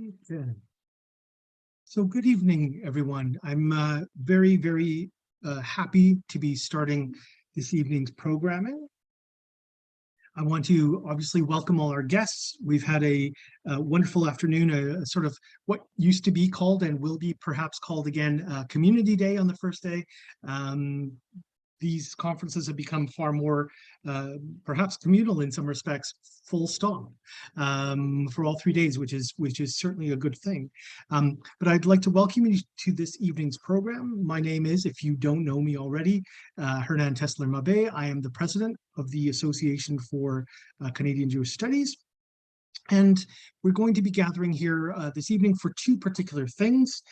Okay. So good evening, everyone. I'm very happy to be starting this evening's programming. I want to obviously welcome all our guests. We've had a wonderful afternoon, a sort of what used to be called and will be perhaps called again Community Day on the first day. These conferences have become far more perhaps communal in some respects, full stop, for all 3 days, which is certainly a good thing. But I'd like to welcome you to this evening's program. My name is, if you don't know me already, Hernan Tesler-Mabe. I am the president of the Association for Canadian Jewish Studies. And we're going to be gathering here this evening for two particular things.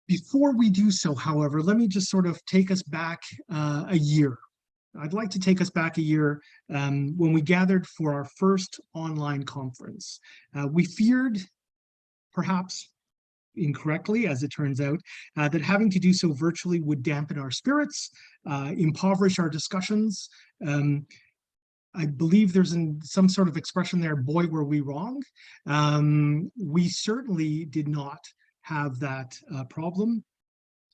Before we do so, however, let me just sort of take us back a year. I'd like to take us back a year when we gathered for our first online conference. We feared, perhaps incorrectly, as it turns out, that having to do so virtually would dampen our spirits, impoverish our discussions. I believe there's some sort of expression there, boy, were we wrong. We certainly did not have that problem.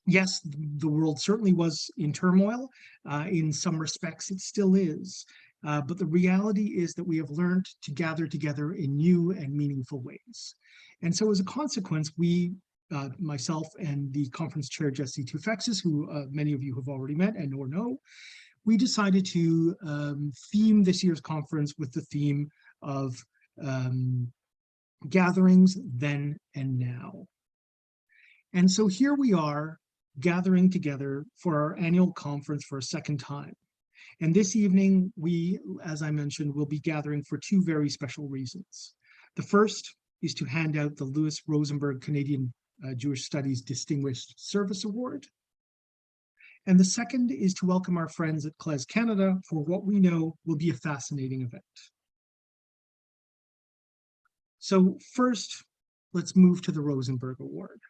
Yes, the world certainly was in turmoil. In some respects, it still is. But the reality is that we have learned to gather together in new and meaningful ways. And so as a consequence, we, myself and the conference chair, Jesse Tufexis, who many of you have already met and or know, we decided to theme this year's conference with the theme of gatherings then and now. And so here we are gathering together for our annual conference for a second time. And this evening, we, as I mentioned, will be gathering for two very special reasons. The first is to hand out the Louis Rosenberg Canadian Jewish Studies Distinguished Service Award. And the second is to welcome our friends at CLES Canada for what we know will be a fascinating event. So first, let's move to the Rosenberg Award.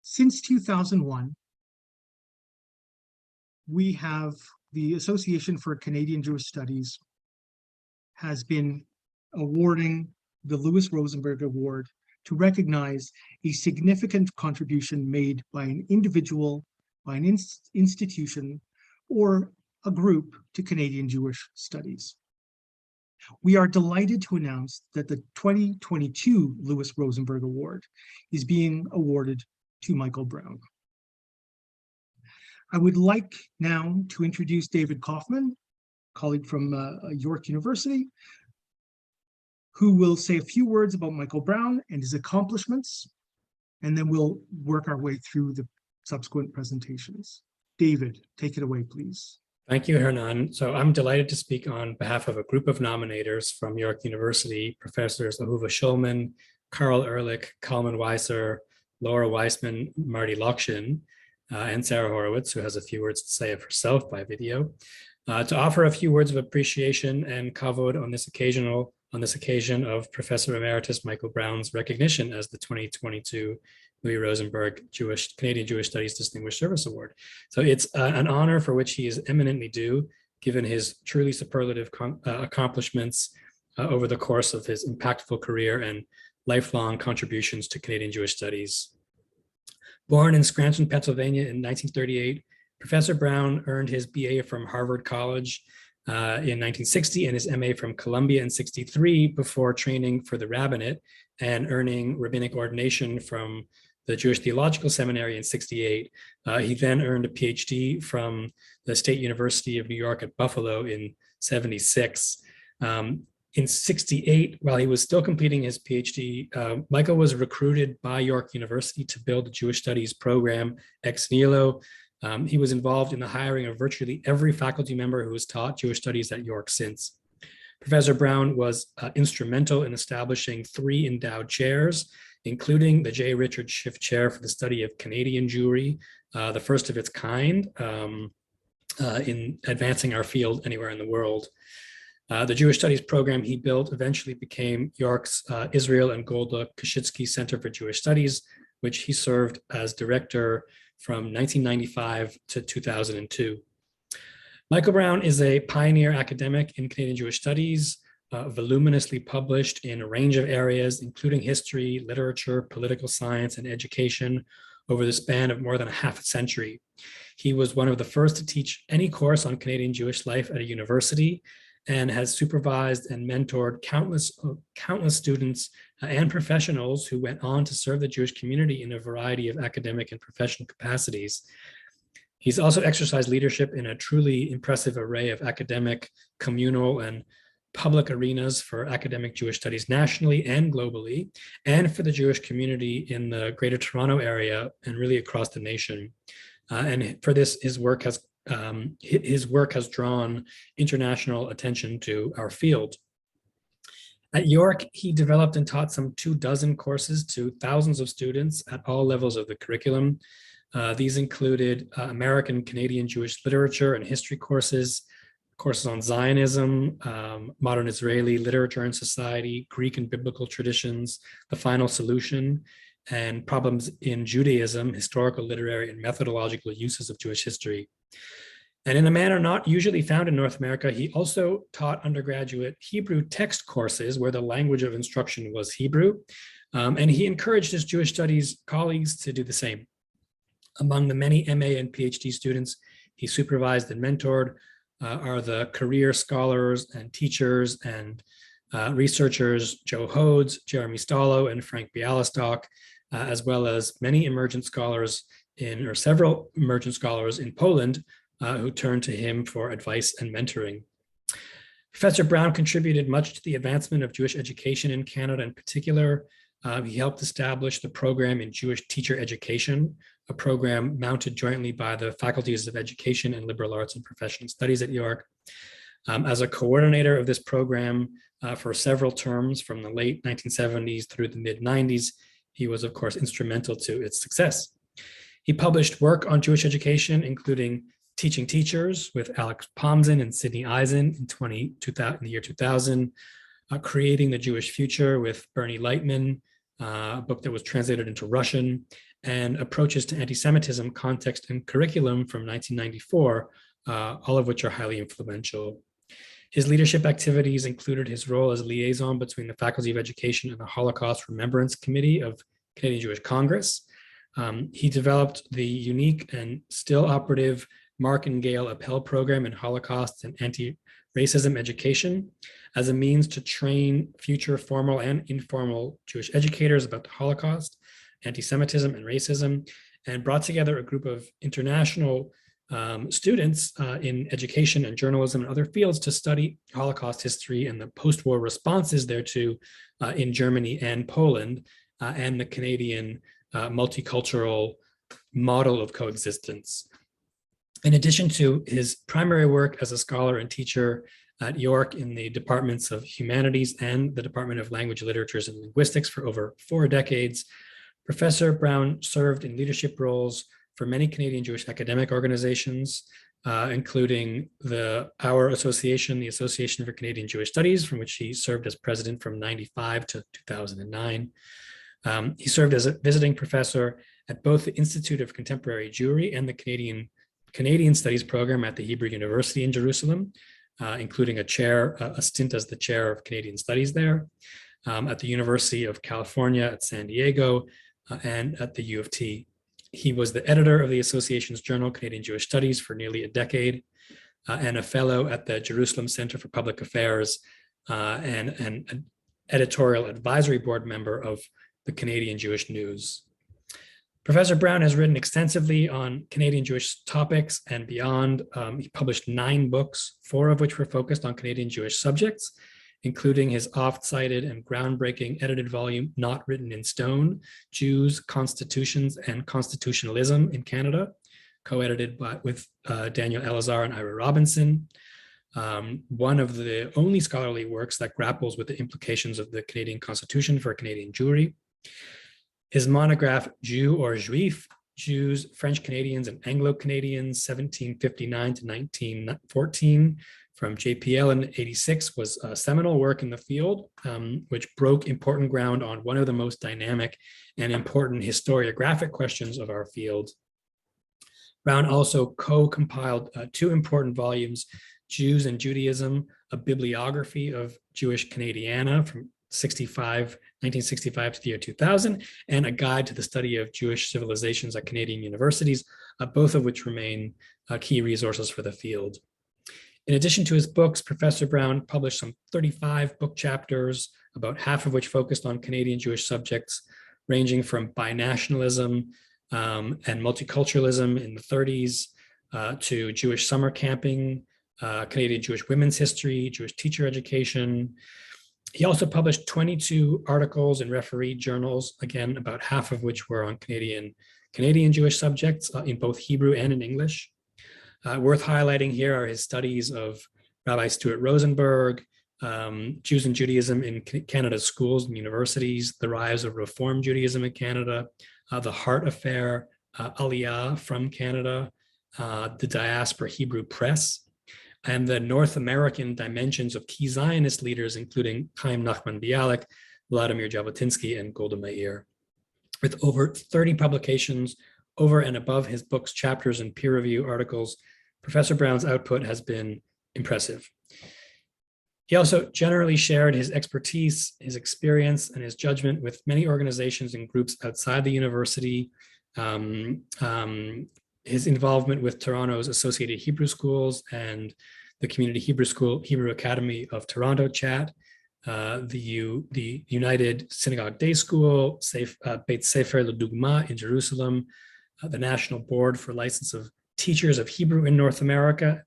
Since 2001, we have the Association for Canadian Jewish Studies has been awarding the Louis Rosenberg Award to recognize a significant contribution made by an individual, by an institution, or a group to Canadian Jewish studies. We are delighted to announce that the 2022 Louis Rosenberg Award is being awarded to Michael Brown. I would like now to introduce David Kaufman, colleague from York University, who will say a few words about Michael Brown and his accomplishments, and then we'll work our way through the subsequent presentations. David, take it away, please. Thank you, Hernan. So I'm delighted to speak on behalf of a group of nominators from York University, Professors Ahuva Shulman, Carl Ehrlich, Kalman Weiser, Laura Weissman, Marty Lokshin, and Sarah Horowitz, who has a few words to say of herself by video, to offer a few words of appreciation and kavod on this occasion of Professor Emeritus Michael Brown's recognition as the 2022 Louis Rosenberg Canadian Jewish Studies Distinguished Service Award. So it's an honor for which he is eminently due, given his truly superlative accomplishments over the course of his impactful career and lifelong contributions to Canadian Jewish studies. Born in Scranton, Pennsylvania in 1938, Professor Brown earned his BA from Harvard College in 1960 and his MA from Columbia in 1963 before training for the rabbinate and earning rabbinic ordination from the Jewish Theological Seminary in 1968. He then earned a PhD from the State University of New York at Buffalo in 1976. In 1968, while he was still completing his PhD, Michael was recruited by York University to build a Jewish Studies program ex nihilo. He was involved in the hiring of virtually every faculty member who has taught Jewish Studies at York since. Professor Brown was instrumental in establishing 3 endowed chairs, including the J. Richard Schiff Chair for the Study of Canadian Jewry, the first of its kind in advancing our field anywhere in the world. The Jewish Studies program he built eventually became York's Israel and Golda Koshitsky Center for Jewish Studies, which he served as director from 1995 to 2002. Michael Brown is a pioneer academic in Canadian Jewish studies, voluminously published in a range of areas, including history, literature, political science, and education over the span of more than a half a century. He was one of the first to teach any course on Canadian Jewish life at a university and has supervised and mentored countless students and professionals who went on to serve the Jewish community in a variety of academic and professional capacities. He's also exercised leadership in a truly impressive array of academic, communal, and public arenas for academic Jewish studies nationally and globally, and for the Jewish community in the Greater Toronto area and really across the nation. And for this, his work has drawn international attention to our field. At York, he developed and taught some 24 courses to thousands of students at all levels of the curriculum. These included American Canadian Jewish literature and history courses on Zionism, modern Israeli literature and society, Greek and biblical traditions, the final solution, and problems in Judaism, historical, literary, and methodological uses of Jewish history. And in a manner not usually found in North America, he also taught undergraduate Hebrew text courses where the language of instruction was Hebrew. And he encouraged his Jewish studies colleagues to do the same. Among the many MA and PhD students he supervised and mentored are the career scholars and teachers and researchers Joe Hodes, Jeremy Stallo, and Frank Bialystok, as well as several emergent scholars in Poland who turned to him for advice and mentoring. Professor Brown contributed much to the advancement of Jewish education in Canada in particular. He helped establish the program in Jewish teacher education, a program mounted jointly by the faculties of education and liberal arts and professional studies at York. As a coordinator of this program for several terms from the late 1970s through the mid 90s, he was, of course, instrumental to its success. He published work on Jewish education, including Teaching Teachers with Alex Pomzin and Sidney Eisen in the year 2000, Creating the Jewish Future with Bernie Lightman, a book that was translated into Russian, and Approaches to Anti-Semitism, Context and Curriculum from 1994, all of which are highly influential. His leadership activities included his role as liaison between the Faculty of Education and the Holocaust Remembrance Committee of Canadian Jewish Congress. He developed the unique and still operative Mark and Gail Appel program in Holocaust and anti-racism education as a means to train future formal and informal Jewish educators about the Holocaust, anti-Semitism, and racism, and brought together a group of international students in education and journalism and other fields to study Holocaust history and the post-war responses thereto in Germany and Poland, and the Canadian multicultural model of coexistence. In addition to his primary work as a scholar and teacher at York in the departments of humanities and the Department of Language, Literatures, and Linguistics for over 4 decades, Professor Brown served in leadership roles for many Canadian Jewish academic organizations, including our association, the Association for Canadian Jewish Studies, from which he served as president from 1995 to 2009. He served as a visiting professor at both the Institute of Contemporary Jewry and the Canadian Studies program at the Hebrew University in Jerusalem, including a stint as the chair of Canadian Studies there, at the University of California at San Diego, and at the U of T. He was the editor of the association's journal, Canadian Jewish Studies, for nearly a decade, and a fellow at the Jerusalem Center for Public Affairs, and an editorial advisory board member of the Canadian Jewish News. Professor Brown has written extensively on Canadian Jewish topics and beyond. He published 9 books, 4 of which were focused on Canadian Jewish subjects, including his oft-cited and groundbreaking edited volume, Not Written in Stone, Jews, Constitutions, and Constitutionalism in Canada, co-edited with Daniel Elazar and Ira Robinson. One of the only scholarly works that grapples with the implications of the Canadian Constitution for Canadian Jewry. His monograph, Jew or Juif, Jews, French Canadians, and Anglo-Canadians, 1759 to 1914, from JPL in 86, was a seminal work in the field, which broke important ground on one of the most dynamic and important historiographic questions of our field. Brown also co-compiled two important volumes, Jews and Judaism, a bibliography of Jewish Canadiana from 1965 to the year 2000, and a guide to the study of Jewish civilizations at Canadian universities, both of which remain key resources for the field. In addition to his books, Professor Brown published some 35 book chapters, about half of which focused on Canadian Jewish subjects, ranging from binationalism and multiculturalism in the 30s to Jewish summer camping, Canadian Jewish women's history, Jewish teacher education. He also published 22 articles in referee journals, again, about half of which were on Canadian Jewish subjects in both Hebrew and in English. Worth highlighting here are his studies of Rabbi Stuart Rosenberg, Jews and Judaism in Canada's schools and universities, the rise of Reform Judaism in Canada, the Heart Affair, Aliyah from Canada, the Diaspora Hebrew Press, and the North American dimensions of key Zionist leaders, including Chaim Nachman Bialik, Vladimir Jabotinsky, and Golda Meir. With over 30 publications over and above his books, chapters, and peer review articles, Professor Brown's output has been impressive. He also generally shared his expertise, his experience, and his judgment with many organizations and groups outside the university. His involvement with Toronto's Associated Hebrew Schools and the Community Hebrew Academy of Toronto Chat, the United Synagogue Day School, Beit Sefer L'Dugma in Jerusalem, the National Board for License of Teachers of Hebrew in North America,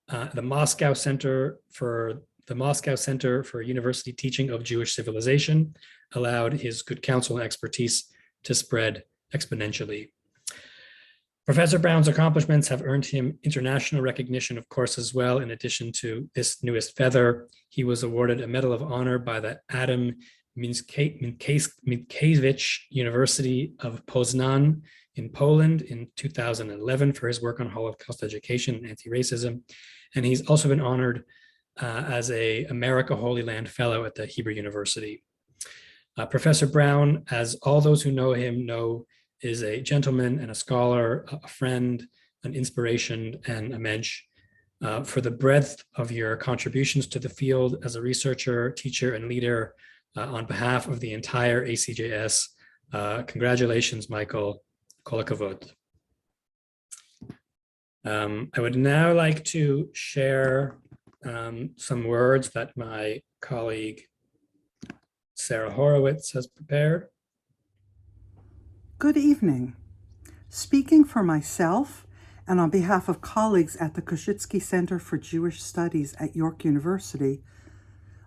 the Moscow Center for University Teaching of Jewish Civilization, allowed his good counsel and expertise to spread exponentially. Professor Brown's accomplishments have earned him international recognition, of course, as well. In addition to this newest feather, he was awarded a Medal of Honor by the Adam Mickiewicz University of Poznan in Poland in 2011 for his work on Holocaust education and anti-racism. And he's also been honored as a America Holy Land Fellow at the Hebrew University. Professor Brown, as all those who know him know, is a gentleman and a scholar, a friend, an inspiration, and a mensch. For the breadth of your contributions to the field as a researcher, teacher, and leader, on behalf of the entire ACJS, congratulations, Michael. Kol hakavod. I would now like to share some words that my colleague Sarah Horowitz has prepared. Good evening. Speaking for myself and on behalf of colleagues at the Koshitsky Center for Jewish Studies at York University,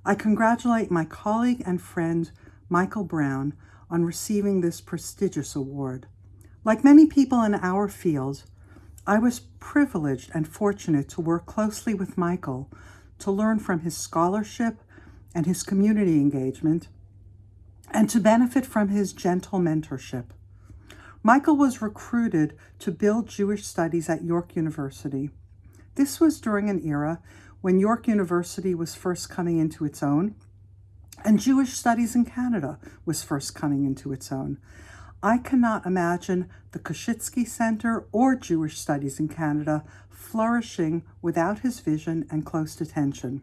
I congratulate my colleague and friend Michael Brown on receiving this prestigious award. Like many people in our field, I was privileged and fortunate to work closely with Michael to learn from his scholarship and his community engagement, and to benefit from his gentle mentorship. Michael was recruited to build Jewish studies at York University. This was during an era when York University was first coming into its own, and Jewish studies in Canada was first coming into its own. I cannot imagine the Koshitsky Center or Jewish studies in Canada flourishing without his vision and close attention.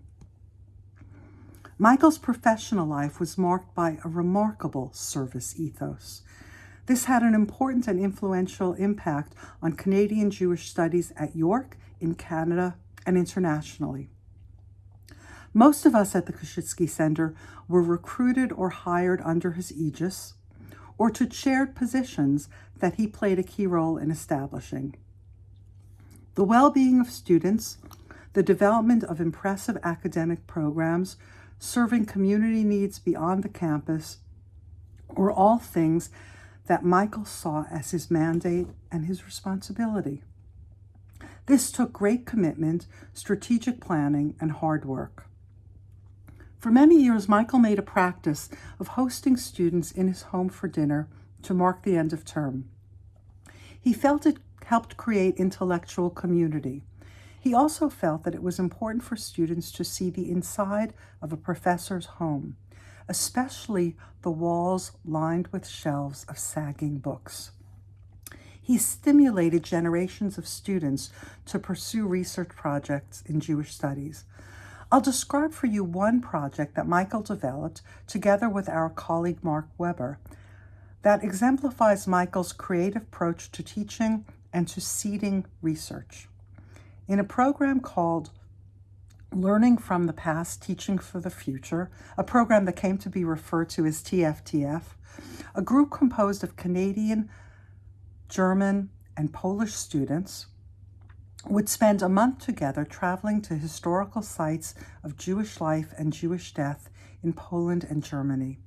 Michael's professional life was marked by a remarkable service ethos. This had an important and influential impact on Canadian Jewish studies at York, in Canada, and internationally. Most of us at the Koshitsky Center were recruited or hired under his aegis, or to chaired positions that he played a key role in establishing. The well-being of students, the development of impressive academic programs, serving community needs beyond the campus, were all things that Michael saw as his mandate and his responsibility. This took great commitment, strategic planning, and hard work. For many years, Michael made a practice of hosting students in his home for dinner to mark the end of term. He felt it helped create intellectual community. He also felt that it was important for students to see the inside of a professor's home, especially the walls lined with shelves of sagging books. He stimulated generations of students to pursue research projects in Jewish studies. I'll describe for you one project that Michael developed together with our colleague Mark Weber that exemplifies Michael's creative approach to teaching and to seeding research. In a program called Learning from the Past, Teaching for the Future, a program that came to be referred to as TFTF, a group composed of Canadian, German, and Polish students would spend a month together traveling to historical sites of Jewish life and Jewish death in Poland and Germany.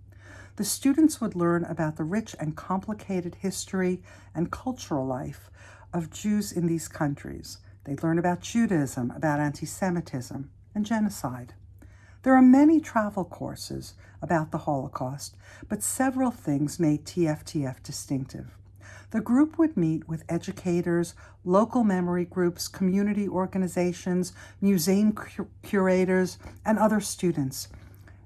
The students would learn about the rich and complicated history and cultural life of Jews in these countries. They'd learn about Judaism, about anti-Semitism, and genocide. There are many travel courses about the Holocaust, but several things made TFTF distinctive. The group would meet with educators, local memory groups, community organizations, museum curators, and other students.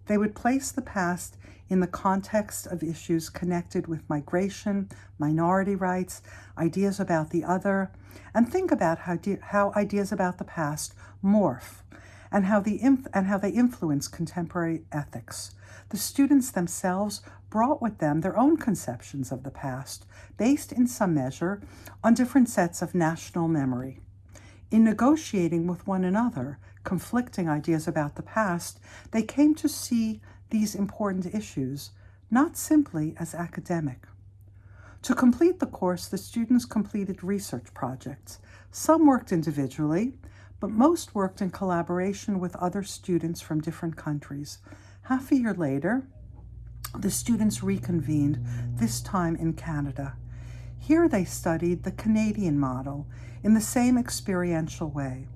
They would place the past in the context of issues connected with migration, minority rights, ideas about the other, and think about how ideas about the past morph and how they influence contemporary ethics. The students themselves brought with them their own conceptions of the past, based in some measure on different sets of national memory. In negotiating with one another conflicting ideas about the past, they came to see these important issues not simply as academic. To complete the course, the students completed research projects. Some worked individually, but most worked in collaboration with other students from different countries. Half a year later, the students reconvened, this time in Canada. Here they studied the Canadian model in the same experiential way.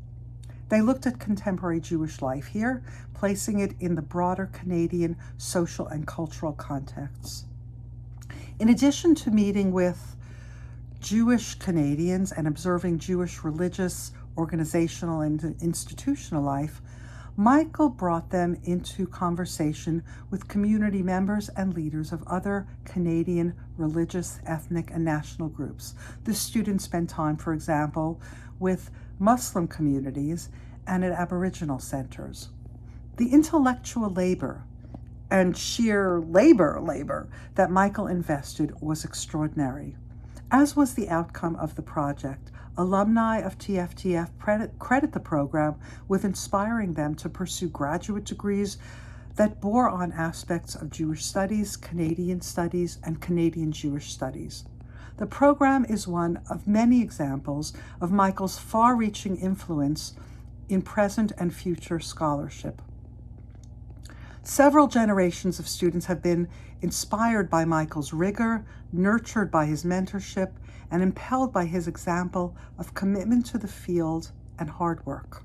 They looked at contemporary Jewish life here, placing it in the broader Canadian social and cultural contexts. In addition to meeting with Jewish Canadians and observing Jewish religious, organizational, and institutional life, Michael brought them into conversation with community members and leaders of other Canadian religious, ethnic, and national groups. The students spent time, for example, with Muslim communities and at Aboriginal centers. The intellectual labor and sheer labor that Michael invested was extraordinary, as was the outcome of the project. Alumni of TFTF credit the program with inspiring them to pursue graduate degrees that bore on aspects of Jewish studies, and Canadian Jewish studies. The program is one of many examples of Michael's far-reaching influence in present and future scholarship. Several generations of students have been inspired by Michael's rigor, nurtured by his mentorship, and impelled by his example of commitment to the field and hard work.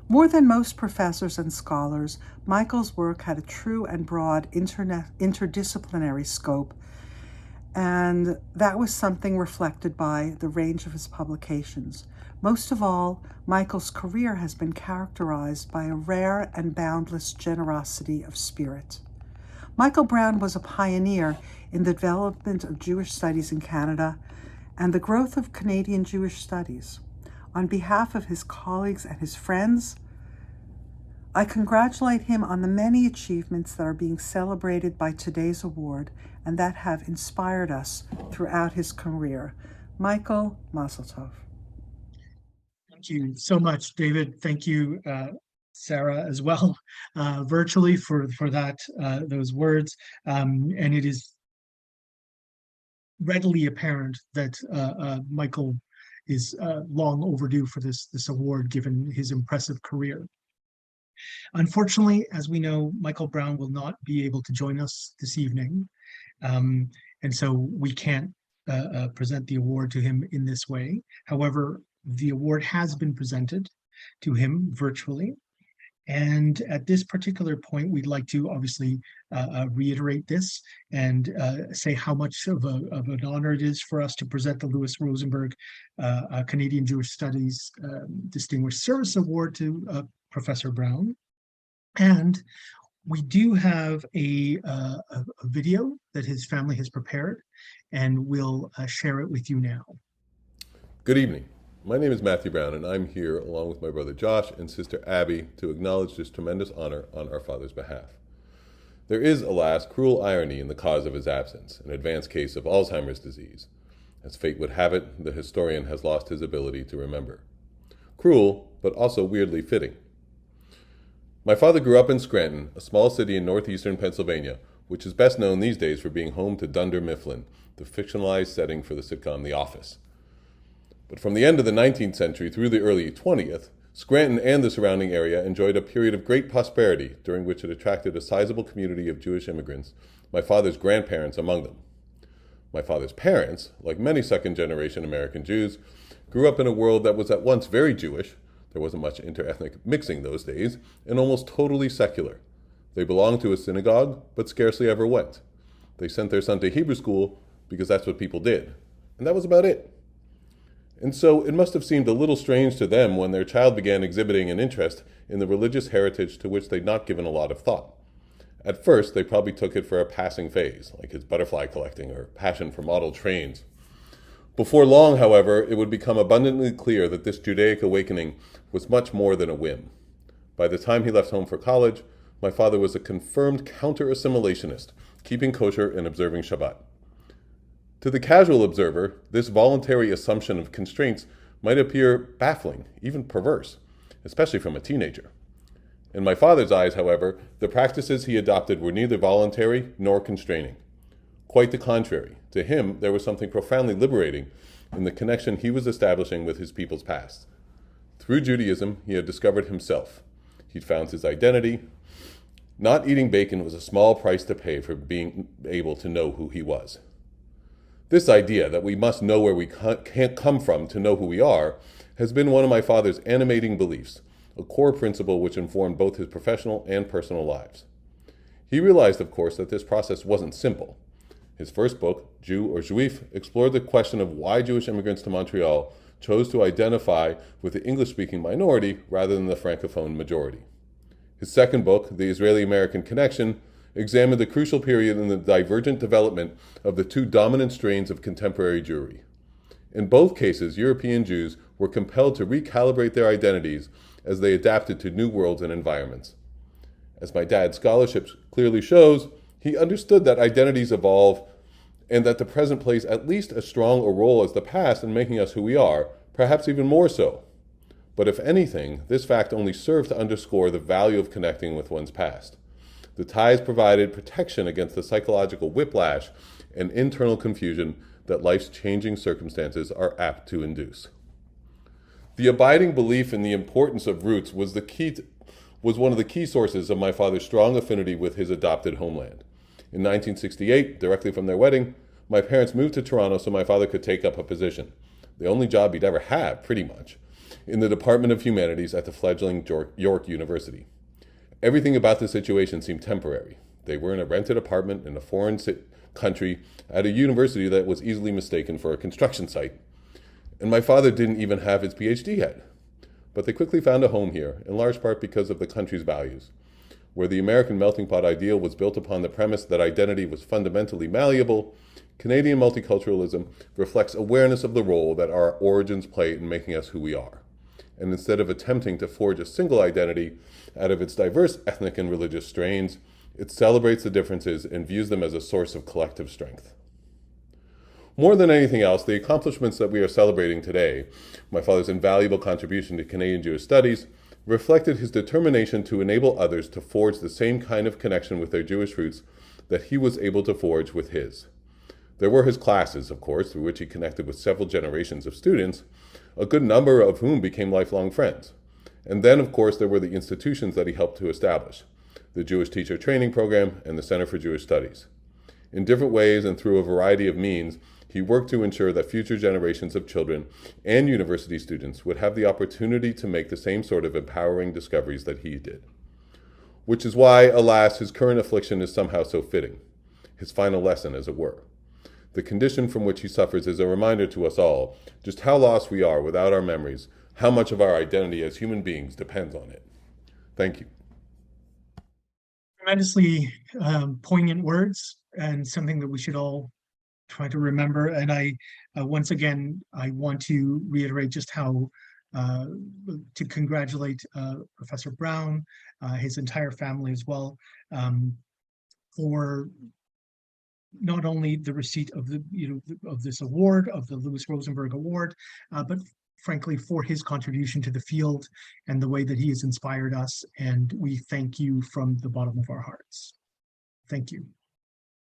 More than most professors and scholars, Michael's work had a true and broad interdisciplinary scope, and that was something reflected by the range of his publications. Most of all, Michael's career has been characterized by a rare and boundless generosity of spirit. Michael Brown was a pioneer in the development of Jewish studies in Canada and the growth of Canadian Jewish studies. On behalf of his colleagues and his friends, I congratulate him on the many achievements that are being celebrated by today's award and that have inspired us throughout his career. Michael, Mazel Tov. Thank you so much, David. Thank you, Sarah, as well, virtually for that those words. And it is readily apparent that Michael is long overdue for this award, given his impressive career. Unfortunately, as we know, Michael Brown will not be able to join us this evening, and so we can't present the award to him in this way. However, the award has been presented to him virtually. And at this particular point, we'd like to obviously reiterate this and say how much of an honor it is for us to present the Louis Rosenberg Canadian Jewish Studies Distinguished Service Award to Professor Brown. And we do have a video that his family has prepared, and we'll share it with you now. Good evening. My name is Matthew Brown, and I'm here along with my brother Josh and sister Abby to acknowledge this tremendous honor on our father's behalf. There is, alas, cruel irony in the cause of his absence, an advanced case of Alzheimer's disease. As fate would have it, the historian has lost his ability to remember. Cruel, but also weirdly fitting. My father grew up in Scranton, a small city in northeastern Pennsylvania, which is best known these days for being home to Dunder Mifflin, the fictionalized setting for the sitcom The Office. But from the end of the 19th century through the early 20th, Scranton and the surrounding area enjoyed a period of great prosperity during which it attracted a sizable community of Jewish immigrants, my father's grandparents among them. My father's parents, like many second-generation American Jews, grew up in a world that was at once very Jewish, there wasn't much interethnic mixing those days, and almost totally secular. They belonged to a synagogue, but scarcely ever went. They sent their son to Hebrew school because that's what people did, and that was about it. And so it must have seemed a little strange to them when their child began exhibiting an interest in the religious heritage to which they'd not given a lot of thought. At first, they probably took it for a passing phase, like his butterfly collecting or passion for model trains. Before long, however, it would become abundantly clear that this Judaic awakening was much more than a whim. By the time he left home for college, my father was a confirmed counter-assimilationist, keeping kosher and observing Shabbat. To the casual observer, this voluntary assumption of constraints might appear baffling, even perverse, especially from a teenager. In my father's eyes, however, the practices he adopted were neither voluntary nor constraining. Quite the contrary. To him, there was something profoundly liberating in the connection he was establishing with his people's past. Through Judaism, he had discovered himself. He'd found his identity. Not eating bacon was a small price to pay for being able to know who he was. This idea that we must know where we can't come from to know who we are has been one of my father's animating beliefs, a core principle which informed both his professional and personal lives. He realized, of course, that this process wasn't simple. His first book, Jew or Juif, explored the question of why Jewish immigrants to Montreal chose to identify with the English-speaking minority rather than the Francophone majority. His second book, The Israeli-American Connection, examined the crucial period in the divergent development of the two dominant strains of contemporary Jewry. In both cases, European Jews were compelled to recalibrate their identities as they adapted to new worlds and environments. As my dad's scholarship clearly shows, he understood that identities evolve and that the present plays at least as strong a role as the past in making us who we are, perhaps even more so. But if anything, this fact only served to underscore the value of connecting with one's past. The ties provided protection against the psychological whiplash and internal confusion that life's changing circumstances are apt to induce. The abiding belief in the importance of roots was one of the key sources of my father's strong affinity with his adopted homeland. In 1968, directly from their wedding, my parents moved to Toronto so my father could take up a position, the only job he'd ever had, pretty much, in the Department of Humanities at the fledgling York University. Everything about the situation seemed temporary. They were in a rented apartment in a foreign country at a university that was easily mistaken for a construction site. And my father didn't even have his PhD yet. But they quickly found a home here, in large part because of the country's values, where the American melting pot ideal was built upon the premise that identity was fundamentally malleable. Canadian multiculturalism reflects awareness of the role that our origins play in making us who we are. And instead of attempting to forge a single identity out of its diverse ethnic and religious strains, it celebrates the differences and views them as a source of collective strength. More than anything else, the accomplishments that we are celebrating today, my father's invaluable contribution to Canadian Jewish studies, reflected his determination to enable others to forge the same kind of connection with their Jewish roots that he was able to forge with his. There were his classes, of course, through which he connected with several generations of students, a good number of whom became lifelong friends. And then, of course, there were the institutions that he helped to establish, the Jewish Teacher Training Program and the Center for Jewish Studies. In different ways and through a variety of means, he worked to ensure that future generations of children and university students would have the opportunity to make the same sort of empowering discoveries that he did. Which is why, alas, his current affliction is somehow so fitting, his final lesson, as it were. The condition from which he suffers is a reminder to us all just how lost we are without our memories, how much of our identity as human beings depends on it. Thank you. Tremendously poignant words. and something that we should all try to remember. And I, once again, I want to reiterate just how, to congratulate Professor Brown, his entire family as well, for not only the receipt of the, of this award, of the Louis Rosenberg Award, but frankly for his contribution to the field and the way that he has inspired us. And we thank you from the bottom of our hearts. Thank you.